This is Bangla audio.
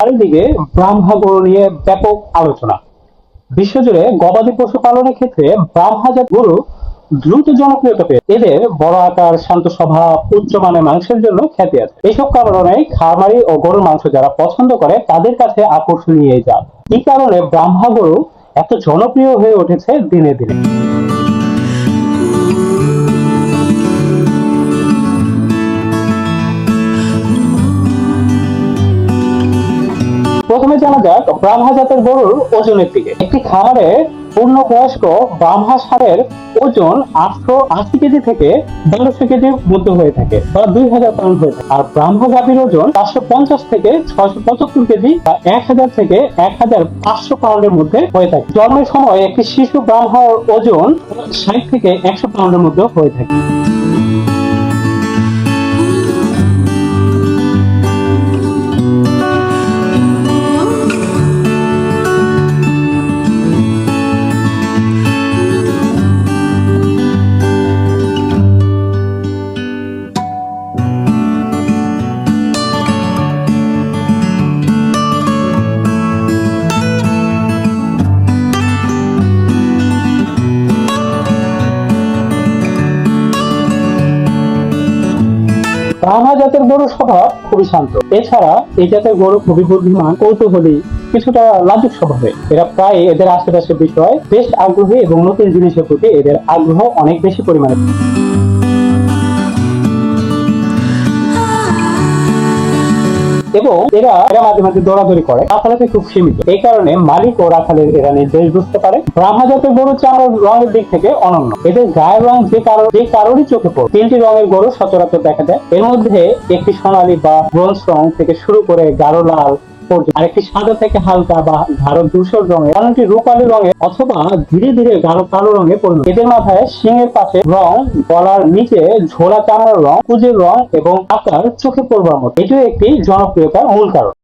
চারিদিকে ব্রাহ্মা গরু নিয়ে ব্যাপক আলোচনা। বিশ্বজুড়ে গবাদি পশু পালনের ক্ষেত্রে ব্রাহ্মা জাত গরু দ্রুত জনপ্রিয়তা পেয়ে এদের বড় আকার, শান্ত স্বভাব, উচ্চমানের মাংসের জন্য খ্যাতি আছে। এসব কারণে খামারি ও গরুর মাংস যারা পছন্দ করে তাদের কাছে আকর্ষণীয় এই জাত। এই কারণে ব্রাহ্মা গরু এত জনপ্রিয় হয়ে উঠেছে দিনে দিনে। প্রথমে জানা যাক ব্রাহ্মা জাতের গরুর ওজনের দিকে। একটি খামারে পূর্ণবয়স্ক ব্রাহ্মা ষাঁড়ের ওজন 880 কেজি থেকে 1200 কেজির মধ্যে হয়ে থাকে বা 2000 পাউন্ড হয়ে থাকে। আর ব্রাহ্মা গাভীর ওজন 450 থেকে 675 কেজি বা 1000 থেকে 1500 পাউন্ডের মধ্যে হয়ে থাকে। জন্মের সময় একটি শিশু ব্রাহ্মার ওজন 60 থেকে 100 পাউন্ডের মধ্যে হয়ে থাকে। ব্রাহ্মা জাতের গরুর স্বভাব খুবই শান্ত। এছাড়া এই জাতের গরু খুবই বুদ্ধিমান, কৌতূহলী, কিছুটা লাজুক স্বভাবের। এরা প্রায় এদের আশেপাশের বিষয় বেশ আগ্রহী এবং নতুন জিনিসের প্রতি এদের আগ্রহ অনেক বেশি পরিমাণে। এবং এরা মাঝে মাঝে দৌড়াদৌড়ি করে, রাখালাতে খুব সীমিত। এই কারণে মালিক ও রাখালের এরা নির্দেশ বুঝতে পারে। ব্রাহ্মা জাতের গরু চামড়ার রঙের দিক থেকে অনন্য। এদের গায়ের রং যে কারোরই চোখে পড়ে। 3টি রঙের গরু সচরাচর দেখা যায়। এর মধ্যে একটি সোনালী বা ব্রোঞ্জ রং থেকে শুরু করে গাঢ় লাল, আরেকটি সাদা থেকে হালকা বা গাঢ় ধূসর রঙের, অন্যটি রূপালী রঙের অথবা ধীরে ধীরে গাঢ় কালো রঙে পরিণত। এদের মাথায় শিংয়ের পাশে রং, গলার নিচে ঝোলা চামড়ার রং, কুঁজের রং এবং আকার চোখে পড়বার মতো। এটিও একটি জনপ্রিয়তার মূল কারণ।